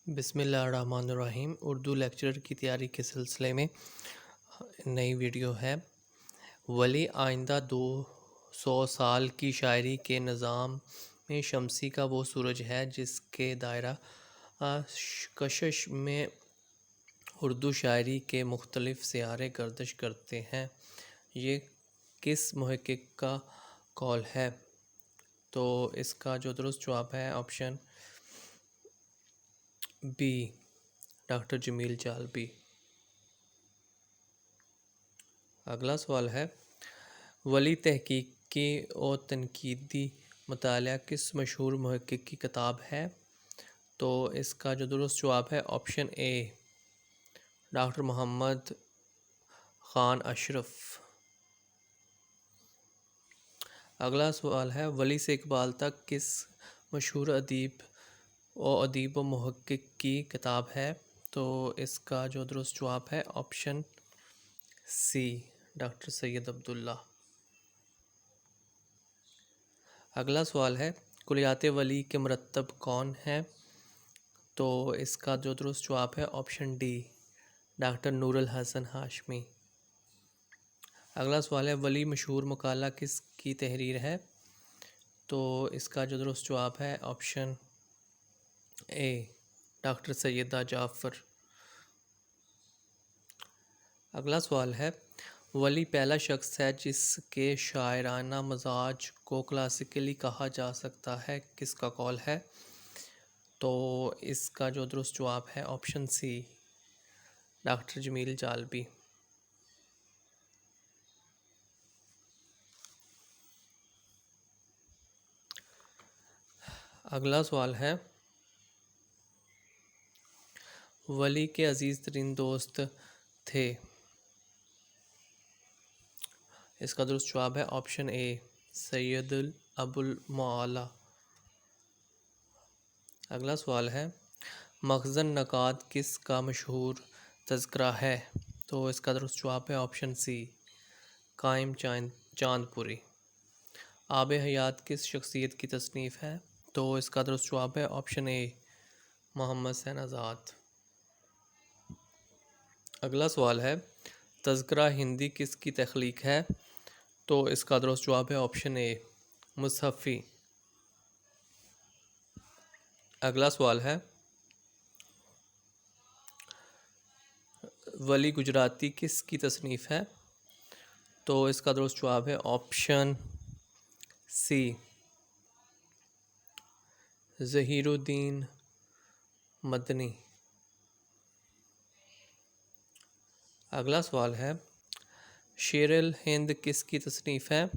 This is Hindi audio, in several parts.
बिस्मिल्लाहिर्रहमानिर्रहीम। उर्दू लेक्चर की तैयारी के सिलसिले में नई वीडियो है। वली आइंदा 200 साल की शायरी के निज़ाम में शमसी का वो सूरज है जिसके दायरा कशिश में उर्दू शायरी के मुख्तलिफ सियारे गर्दिश करते हैं। ये किस मुहक्किक का कौल है? तो इसका जो दुरुस्त जवाब है ऑप्शन बी, डॉक्टर जमील जालबी। अगला सवाल है, वली तहकीकी और तनकीदी मुताला किस मशहूर मुहक्किक की किताब है? तो इसका जो दुरुस्त जवाब है option A, doctor Mohammad Khan Ashraf. अगला सवाल है, वली से इकबाल तक किस मशहूर अदीब व मुहक्किक की किताब है? तो इसका जो दुरुस्त जवाब है option C, doctor Syed Abdullah. अगला सवाल है, कुलियात वली के मुरत्तब कौन है? तो इसका जो दुरुस्त जवाब है option D, doctor Nurul Hasan Hashmi. अगला सवाल है, वली मशहूर मकाला किसकी तहरीर है? तो इसका जो दुरुस्त जवाब है option A, doctor Syeda Jafar. अगला सवाल है, वली पहला शख्स है जिसके शायराना मजाज को क्लासिकली कहा जा सकता है, किसका कौल है? तो इसका जो दुरुस्त जवाब है ऑप्शन सी, डॉक्टर जमील जालबी। अगला सवाल है, वली के अजीज़ तरीन दोस्त थे? इसका दुरुस्त जवाब है ऑप्शन ए, सैयद अबुल मौला। अगला सवाल है, मखज़न नकात किस का मशहूर तज़किरा है? तो इसका दुरुस्त जवाब है ऑप्शन सी, कायम चांदपुरी। आब हयात किस शख्सियत की तसनीफ़ है? तो इसका दुरुस्त जवाब है ऑप्शन ए, मोहम्मद हुसैन आज़ाद। अगला सवाल है, तज़किरा हिंदी किसकी तख्लीक है? तो इसका दुरुस्त जवाब है ऑप्शन ए, मुसहफ़ी। अगला सवाल है, वली गुजराती किसकी तसनीफ़ है? तो इसका दुरुस्त जवाब है ऑप्शन सी, ज़हीरुद्दीन मदनी। अगला सवाल है, शेर हिंद किसकी तसनीफ़ है?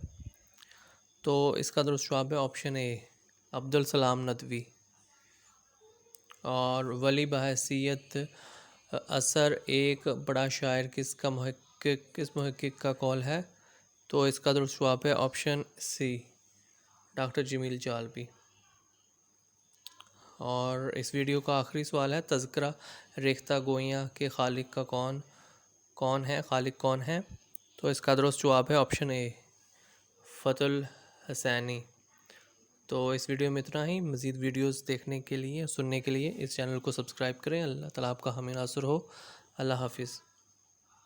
तो इसका दुरुस्त जवाब है ऑप्शन ए, अब्दुल सलाम नदवी। और वली बहैसियत असर एक बड़ा शायर किस मुहक्किक का कौल है? तो इसका दुरुस्त जवाब है ऑप्शन सी, डॉक्टर जमील जालबी। और इस वीडियो का आखिरी सवाल है, तज़किरा रेख्ता गोइयाँ के खालिक का खालिक कौन है? तो इसका दुरुस्त जवाब है ऑप्शन ए, फ़तुल हसैनी। तो इस वीडियो में इतना ही। मज़ीद वीडियोस देखने के लिए, सुनने के लिए इस चैनल को सब्सक्राइब करें। अल्लाह ताला आपका हामी नासुर हो। अल्लाह हाफिज़।